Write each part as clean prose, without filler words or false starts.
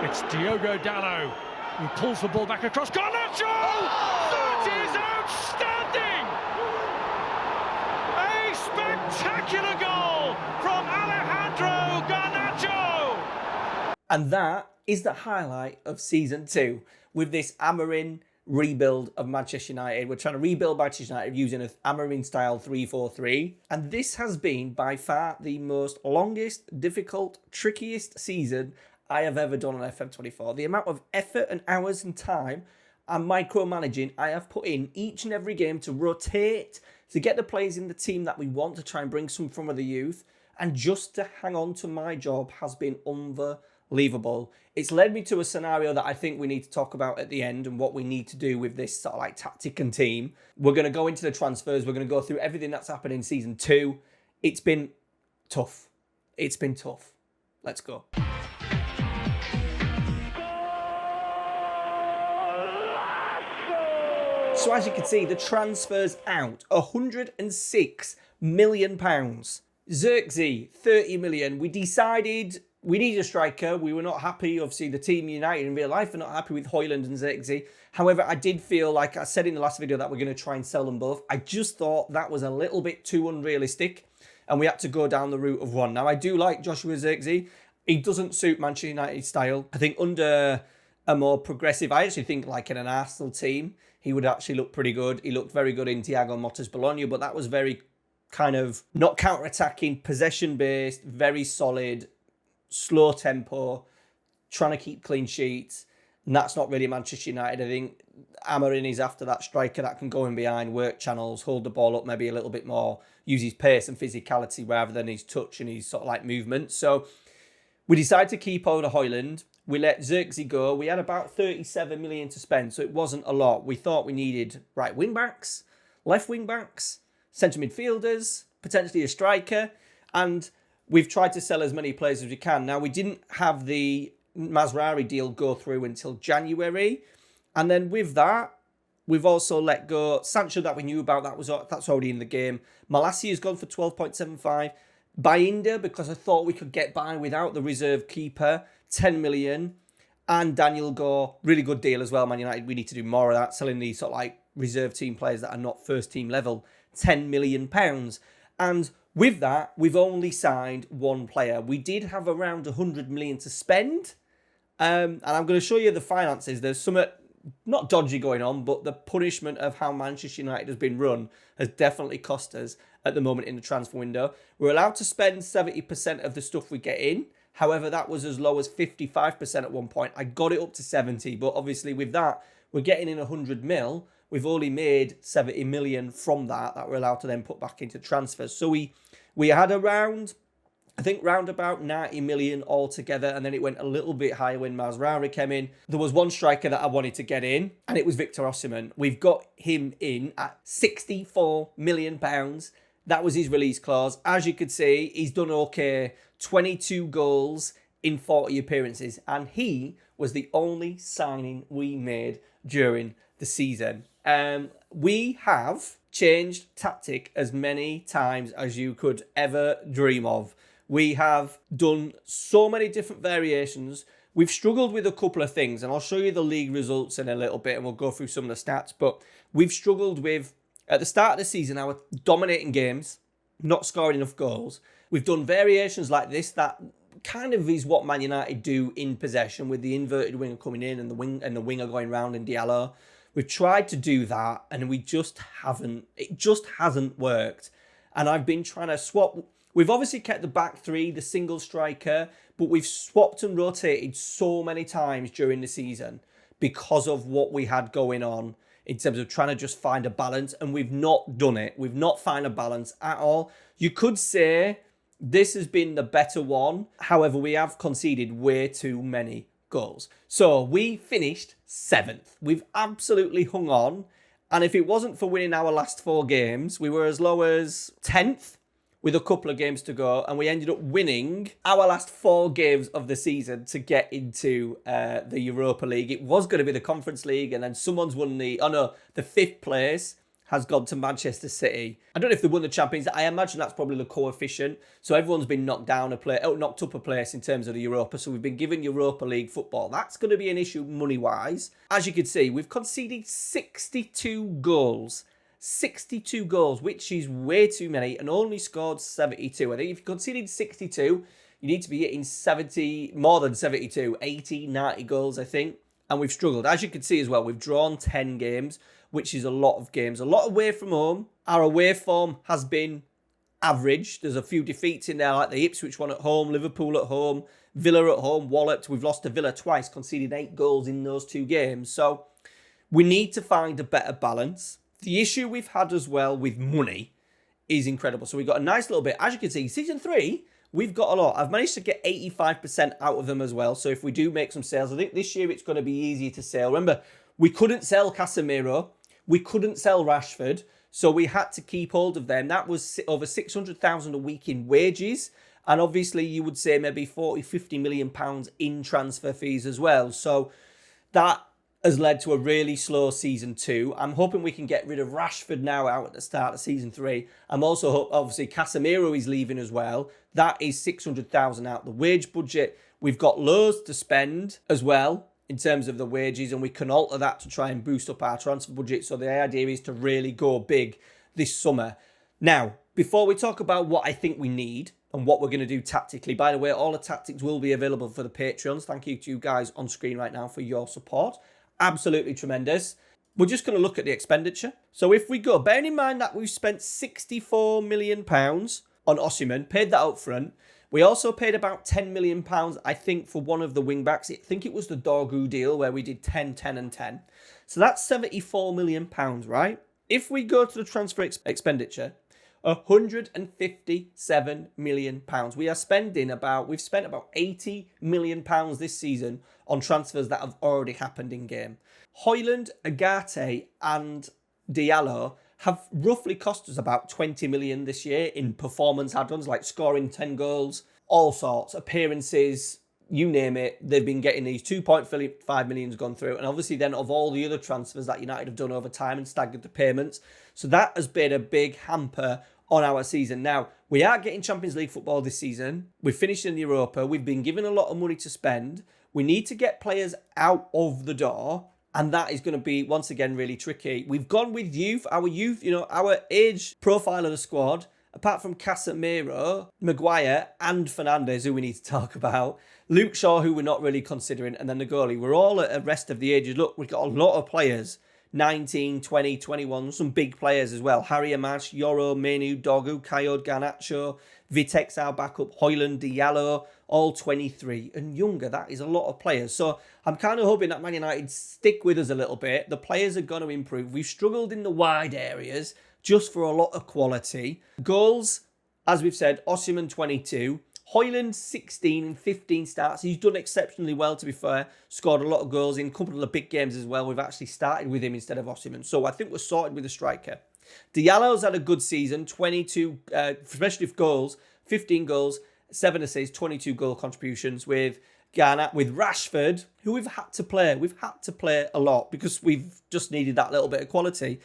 It's Diogo Dallo who pulls the ball back across. Garnacho! That is outstanding! A spectacular goal from Alejandro Garnacho! And that is the highlight of Season 2 with this Amorim rebuild of Manchester United. We're trying to rebuild Manchester United using an Amorim style 3-4-3. And this has been by far the most longest, difficult, trickiest season I have ever done on FM24. The amount of effort and hours and time and micromanaging I have put in each and every game to rotate, to get the players in the team that we want, to try and bring some from the youth, and just to hang on to my job has been unbelievable. It's led me to a scenario that I think we need to talk about at the end and what we need to do with this sort of like tactic and team. We're going to go into the transfers. We're going to go through everything that's happened in Season 2. It's been tough. It's been tough. Let's go. So as you can see, the transfer's out. £106 million. Xerxes, 30 million. We decided we needed a striker. We were not happy. Obviously, the team United in real life are not happy with Højlund and Xerxes. However, I did feel, like I said in the last video, that we're going to try and sell them both. I just thought that was a little bit too unrealistic, and we had to go down the route of one. Now, I do like Joshua Xerxes. He doesn't suit Manchester United's style. I think under a more progressive, I actually think like in an Arsenal team, he would actually look pretty good. He looked very good in Thiago Motta's Bologna, but that was very kind of not counter-attacking, possession-based, very solid, slow tempo, trying to keep clean sheets. And that's not really Manchester United. I think Amorim is after that striker that can go in behind, work channels, hold the ball up maybe a little bit more, use his pace and physicality rather than his touch and his sort of like movement. So we decided to keep hold of Højlund. We let Xerxes go. We had about 37 million to spend, so it wasn't a lot. We thought we needed right wing backs, left wing backs, centre midfielders, potentially a striker, and we've tried to sell as many players as we can. Now, we didn't have the Mazraoui deal go through until January, and then with that, we've also let go Sancho that we knew about. That's already in the game. Malacia has gone for 12.75. Bayinda, because I thought we could get by without the reserve keeper, 10 million. And Daniel Gore, really good deal as well. Man United, we need to do more of that, selling these sort of like reserve team players that are not first team level, £10 million. And with that, we've only signed one player. We did have around 100 million to spend. And I'm going to show you the finances. There's some not dodgy going on, but the punishment of how Manchester United has been run has definitely cost us at the moment in the transfer window. We're allowed to spend 70% of the stuff we get in. However, that was as low as 55% at one point. I got it up to 70, but obviously with that, we're getting in 100 mil. We've only made 70 million from that we're allowed to then put back into transfers. So we had around, I think, round about 90 million altogether, and then it went a little bit higher when Mazraoui came in. There was one striker that I wanted to get in, and it was Victor Osimhen. We've got him in at £64 million. That was his release clause. As you could see, he's done okay. 22 goals in 40 appearances, and he was the only signing we made during the season. We have changed tactic as many times as you could ever dream of. We have done so many different variations. We've struggled with a couple of things, and I'll show you the league results in a little bit, and we'll go through some of the stats. But we've struggled with, at the start of the season, our dominating games, not scoring enough goals. We've done variations like this that kind of is what Man United do in possession, with the inverted winger coming in and the winger going round in Diallo. We've tried to do that, and it just hasn't worked. And I've been trying to swap. We've obviously kept the back three, the single striker, but we've swapped and rotated so many times during the season because of what we had going on in terms of trying to just find a balance, and we've not done it. We've not found a balance at all. You could say this has been the better one. However, we have conceded way too many goals. So we finished 7th. We've absolutely hung on. And if it wasn't for winning our last 4 games, we were as low as 10th with a couple of games to go. And we ended up winning our last 4 games of the season to get into the Europa League. It was going to be the Conference League, and then someone's won the 5th place has gone to Manchester City. I don't know if they won the Champions League. I imagine that's probably the coefficient. So everyone's been knocked up a place in terms of the Europa. So we've been given Europa League football. That's going to be an issue money-wise. As you can see, we've conceded 62 goals. 62 goals, which is way too many, and only scored 72. I think if you conceded 62, you need to be hitting more than 72, 80, 90 goals, I think. And we've struggled. As you can see as well, we've drawn 10 games, which is a lot of games. A lot away from home. Our away form has been average. There's a few defeats in there, like the Ipswich one at home, Liverpool at home, Villa at home, walloped. We've lost to Villa twice, conceded 8 goals in those 2 games. So we need to find a better balance. The issue we've had as well with money is incredible. So we've got a nice little bit. As you can see, season 3, we've got a lot. I've managed to get 85% out of them as well. So if we do make some sales, I think this year it's going to be easier to sell. Remember, we couldn't sell Casemiro. We couldn't sell Rashford. So we had to keep hold of them. That was over 600,000 a week in wages. And obviously you would say maybe 40, 50 million pounds in transfer fees as well. So that has led to a really slow season 2. I'm hoping we can get rid of Rashford now out at the start of season 3. I'm also obviously Casemiro is leaving as well. That is 600,000 out the wage budget. We've got loads to spend as well in terms of the wages, and we can alter that to try and boost up our transfer budget. So the idea is to really go big this summer. Now, before we talk about what I think we need and what we're going to do tactically, by the way, all the tactics will be available for the Patreons. Thank you to you guys on screen right now for your support. Absolutely tremendous. We're just going to look at the expenditure. So if we go, bearing in mind that we've spent £64 million on Osimhen, paid that up front. We also paid about £10 million, I think, for one of the wing-backs. I think it was the Dorgu deal where we did 10, 10 and 10. So that's £74 million, right? If we go to the transfer expenditure, £157 million. We've spent about £80 million this season on transfers that have already happened in game. Højlund, Agate and Diallo have roughly cost us about 20 million this year in performance add-ons, like scoring 10 goals, all sorts, appearances, you name it. They've been getting these 2.5 millions gone through. And obviously then of all the other transfers that United have done over time and staggered the payments. So that has been a big hamper on our season. Now, we are getting Champions League football this season. We've finished in Europa. We've been given a lot of money to spend. We need to get players out of the door. And that is going to be, once again, really tricky. We've gone with youth. Our youth, our age profile of the squad, apart from Casemiro, Maguire and Fernandes, who we need to talk about, Luke Shaw, who we're not really considering, and then the goalie. We're all at the rest of the ages. Look, we've got a lot of players. 19, 20, 21, some big players as well. Harry Amash, Yoro, Menu, Dogu, Kayode, Garnacho, Vitex, our backup, Højlund, Diallo, all 23 and younger. That is a lot of players. So I'm kind of hoping that Man United stick with us a little bit. The players are going to improve. We've struggled in the wide areas just for a lot of quality. Goals, as we've said, Osimhen 22. Højlund 16 and 15 starts. He's done exceptionally well, to be fair. Scored a lot of goals in a couple of the big games as well. We've actually started with him instead of Osimhen. So I think we're sorted with the striker. Diallo's had a good season. 22, especially for goals. 15 goals, 7 assists, 22 goal contributions with Rashford, who we've had to play. We've had to play a lot because we've just needed that little bit of quality.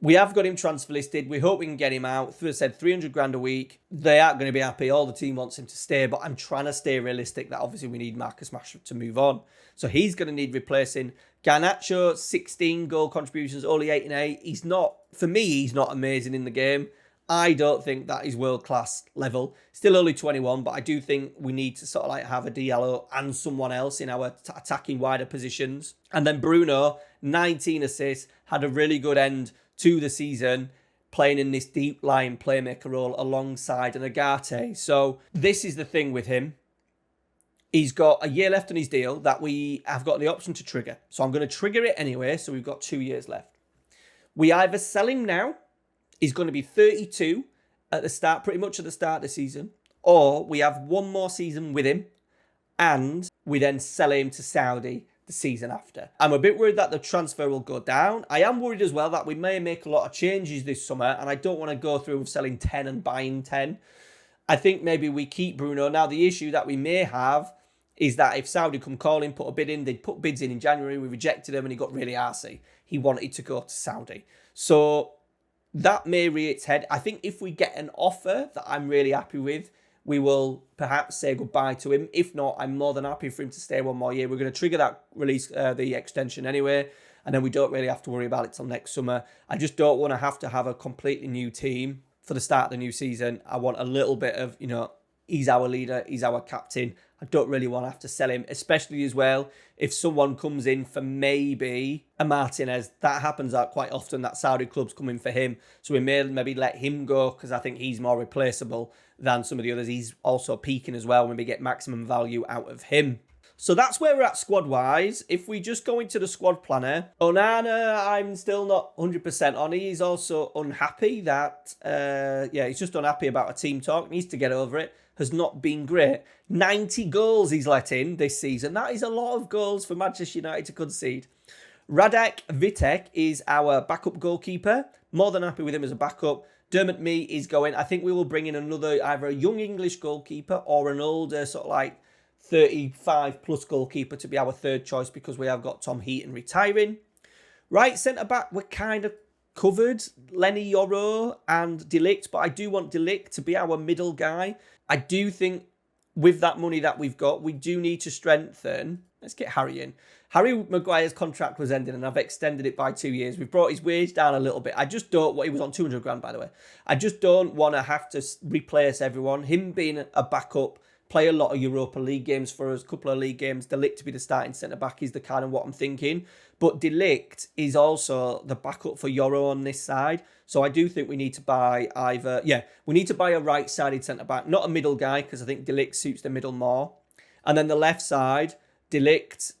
We have got him transfer listed. We hope we can get him out. As I said, 300 grand a week. They aren't going to be happy. All the team wants him to stay, but I'm trying to stay realistic that obviously we need Marcus Rashford to move on. So he's going to need replacing. Garnacho, 16 goal contributions, only 8 and 8. He's not amazing in the game. I don't think that is world-class level. Still only 21, but I do think we need to sort of like have a Diallo and someone else in our attacking wider positions. And then Bruno, 19 assists, had a really good end to the season, playing in this deep line playmaker role alongside an Agate. So this is the thing with him. He's got a year left on his deal that we have got the option to trigger. So I'm going to trigger it anyway, so we've got 2 years left. We either sell him now, he's going to be 32 at the start, pretty much at the start of the season, or we have one more season with him and we then sell him to Saudi the season after. I'm a bit worried that the transfer will go down. I am worried as well that we may make a lot of changes this summer and I don't want to go through with selling 10 and buying 10. I think maybe we keep Bruno. Now, the issue that we may have is that if Saudi come calling, put a bid in, they'd put bids in January, we rejected him and he got really arsey. He wanted to go to Saudi. So That may rear its head. I think if we get an offer that I'm really happy with, we will perhaps say goodbye to him. If not, I'm more than happy for him to stay one more year. We're going to trigger that release, the extension anyway, and then we don't really have to worry about it till next summer. I just don't want to have a completely new team for the start of the new season. I want a little bit of, he's our leader, he's our captain. I don't really want to have to sell him, especially as well if someone comes in for maybe a Martinez. That happens out quite often, that Saudi club's coming for him. So we may maybe let him go because I think he's more replaceable than some of the others. He's also peaking as well, maybe get maximum value out of him. So that's where we're at squad-wise. If we just go into the squad planner, Onana, I'm still not 100% on. He's also unhappy that, he's just unhappy about a team talk. Needs to get over it. Has not been great. 90 goals he's let in this season. That is a lot of goals for Manchester United to concede. Radek Vitek is our backup goalkeeper. More than happy with him as a backup. Dermot Mee is going. I think we will bring in either a young English goalkeeper or an older sort of like 35 plus goalkeeper to be our third choice because we have got Tom Heaton retiring. Right centre back, we're kind of covered. Lenny Yoro and De Ligt, but I do want De Ligt to be our middle guy. I do think with that money that we've got, we do need to strengthen. Let's get Harry in. Harry Maguire's contract was ending and I've extended it by 2 years. We've brought his wage down a little bit. I just don't, he was on 200 grand, by the way. I just don't want to have to replace everyone. Him being a backup, play a lot of Europa League games for us, a couple of league games. De Ligt to be the starting centre-back is the kind of what I'm thinking. But De Ligt is also the backup for Yoro on this side. So I do think we need to buy we need to buy a right-sided centre-back, not a middle guy, because I think De Ligt suits the middle more. And then the left side, De Ligt,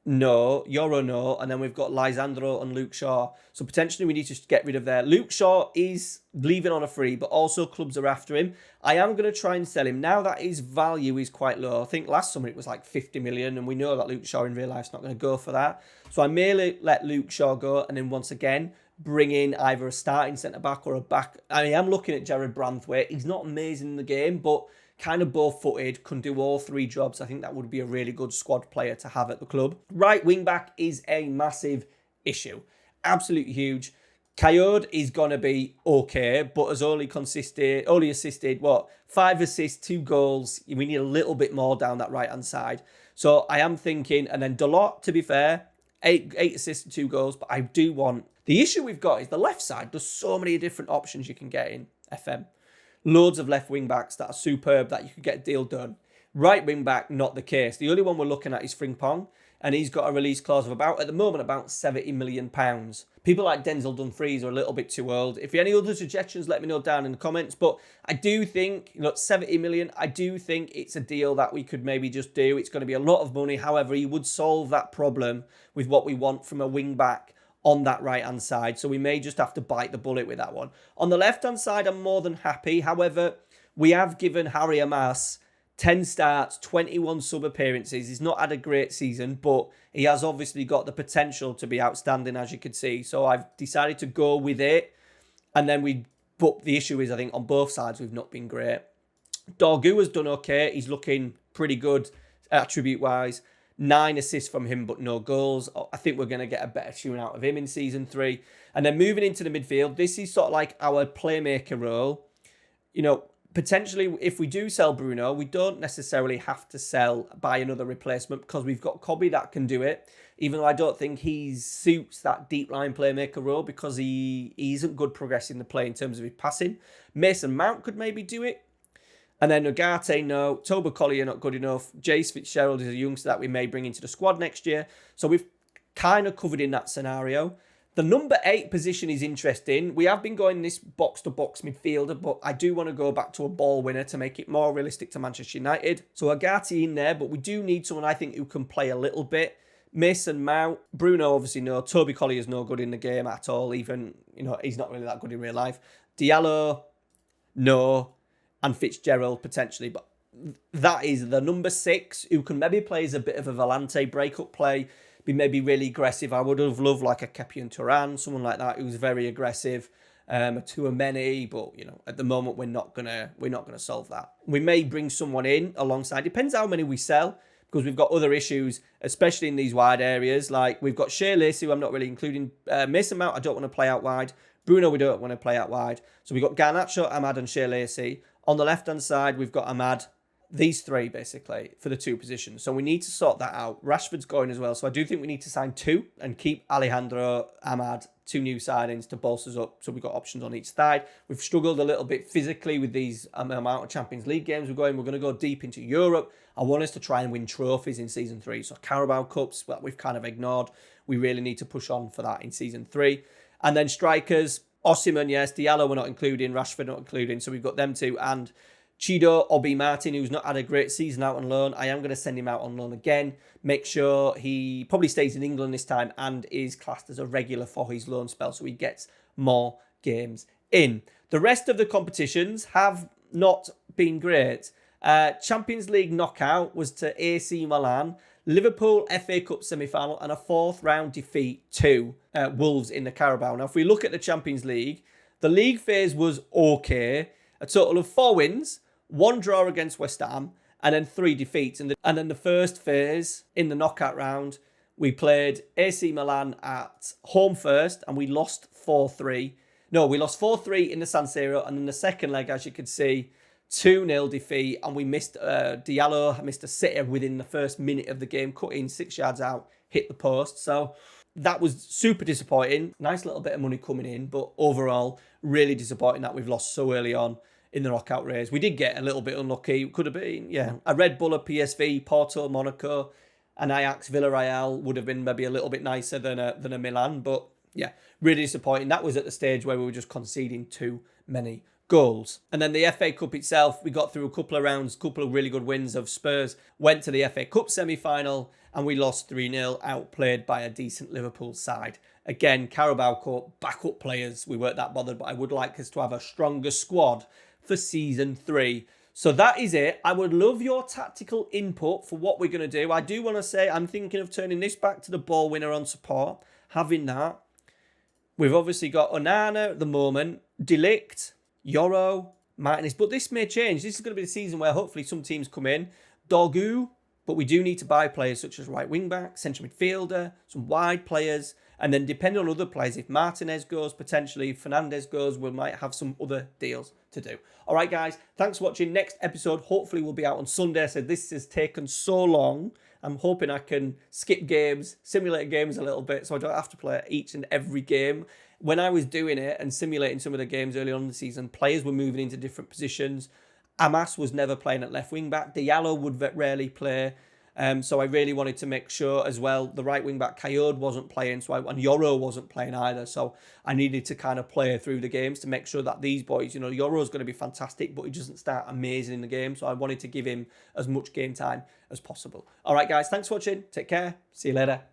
no, Yoro, no. And then we've got Lysandro and Luke Shaw. So potentially we need to get rid of there. Luke Shaw is leaving on a free, but also clubs are after him. I am going to try and sell him now that his value is quite low. I think last summer it was like 50 million, and we know that Luke Shaw in real life is not going to go for that. So I may let Luke Shaw go, and then once again, bring in either a starting centre-back or a back. I mean, I'm looking at Jared Branthwaite. He's not amazing in the game, but kind of both-footed, can do all three jobs. I think that would be a really good squad player to have at the club. Right wing-back is a massive issue. Absolutely huge. Coyote is going to be okay, but has only assisted, 5 assists, 2 goals. We need a little bit more down that right-hand side. So I am thinking, and then Dalot, to be fair, 8 assists and 2 goals, but I do want... The issue we've got is the left side. There's so many different options you can get in FM. Loads of left wing backs that are superb that you could get a deal done. Right wing back, not the case. The only one we're looking at is Frimpong, and he's got a release clause of at the moment, about £70 million. People like Denzel Dumfries are a little bit too old. If you have any other suggestions, let me know down in the comments. But I do think, 70 million, I do think it's a deal that we could maybe just do. It's going to be a lot of money. However, he would solve that problem with what we want from a wing back on that right-hand side. So we may just have to bite the bullet with that one. On the left-hand side, I'm more than happy. However, we have given Harry Amas 10 starts, 21 sub-appearances. He's not had a great season, but he has obviously got the potential to be outstanding, as you can see. So I've decided to go with it. And then but the issue is, I think, on both sides, we've not been great. Dorgu has done okay. He's looking pretty good attribute-wise. 9 assists from him, but no goals. I think we're going to get a better tune out of him in Season 3. And then moving into the midfield, this is sort of like our playmaker role. Potentially, if we do sell Bruno, we don't necessarily have to buy another replacement because we've got Kobe that can do it. Even though I don't think he suits that deep line playmaker role because he isn't good progressing the play in terms of his passing. Mason Mount could maybe do it. And then Ugarte, no. Toba Collier, not good enough. Jace Fitzgerald is a youngster that we may bring into the squad next year. So we've kind of covered in that scenario. The number 8 position is interesting. We have been going this box-to-box midfielder, but I do want to go back to a ball winner to make it more realistic to Manchester United. So Ugarte in there, but we do need someone, I think, who can play a little bit. Mason Mount, Bruno, obviously, no. Toby Collier is no good in the game at all. Even, he's not really that good in real life. Diallo, no. And Fitzgerald potentially, but that is the number 6 who can maybe play as a bit of a Volante break-up play, be maybe really aggressive. I would have loved like a Kepian Turan, someone like that who's very aggressive, a Tuameni, but at the moment we're not gonna solve that. We may bring someone in alongside. Depends how many we sell because we've got other issues, especially in these wide areas. Like we've got Shea Lacey, who I'm not really including. Mason Mount, I don't want to play out wide. Bruno, we don't want to play out wide. So we've got Garnacho, Ahmad and Shea Lacey. On the left-hand side, we've got Ahmad. These three, basically, for the two positions. So we need to sort that out. Rashford's going as well. So I do think we need to sign two and keep Alejandro, Ahmad, two new signings to bolster us up. So we've got options on each side. We've struggled a little bit physically with these amount of Champions League games we're going. We're going to go deep into Europe. I want us to try and win trophies in Season 3. So Carabao Cups, well, we've kind of ignored. We really need to push on for that in Season 3. And then strikers, Osimhen, yes. Diallo we're not including. Rashford not including. So we've got them two. And Chido Obi Martin, who's not had a great season out on loan. I am going to send him out on loan again. Make sure he probably stays in England this time and is classed as a regular for his loan spell so he gets more games in. The rest of the competitions have not been great. Champions League knockout was to AC Milan. Liverpool FA Cup semi-final and a fourth round defeat to Wolves in the Carabao. Now, if we look at the Champions League, the league phase was okay. A total of 4 wins, 1 draw against West Ham, and then 3 defeats. And then the first phase in the knockout round, we played AC Milan at home first, and we lost 4-3. No, we lost 4-3 in the San Siro, and then the second leg, as you can see, 2-0 defeat, and we missed Diallo, missed a sitter within the first minute of the game, cut in 6 yards out, hit the post. So that was super disappointing. Nice little bit of money coming in, but overall, really disappointing that we've lost so early on in the knockout race. We did get a little bit unlucky. Could have been, a Red Bull, a PSV, Porto, Monaco, an Ajax, Villarreal would have been maybe a little bit nicer than a Milan. But yeah, really disappointing. That was at the stage where we were just conceding too many goals. And then the FA Cup itself, we got through a couple of rounds, couple of really good wins of Spurs, went to the FA Cup semi-final, and we lost 3-0, outplayed by a decent Liverpool side. Again, Carabao Cup, backup players, we weren't that bothered, but I would like us to have a stronger squad for Season 3. So that is it. I would love your tactical input for what we're going to do. I do want to say I'm thinking of turning this back to the ball winner on support, having that. We've obviously got Onana at the moment, Delict, Yoro, Martinez, but this may change. This is going to be the season where hopefully some teams come in. Dorgu, but we do need to buy players such as right wing back, central midfielder, some wide players, and then depending on other players, if Martinez goes, potentially if Fernandez goes, we might have some other deals to do. All right, guys, thanks for watching. Next episode hopefully will be out on Sunday. So this has taken so long. I'm hoping I can skip games, simulate games a little bit so I don't have to play each and every game. When I was doing it and simulating some of the games early on in the season, players were moving into different positions. Amas was never playing at left wing back. Diallo would rarely play. So I really wanted to make sure as well the right wing back Kayode wasn't playing, and Yoro wasn't playing either. So I needed to kind of play through the games to make sure that these boys, Yoro's going to be fantastic, but he doesn't start amazing in the game. So I wanted to give him as much game time as possible. All right, guys, thanks for watching. Take care. See you later.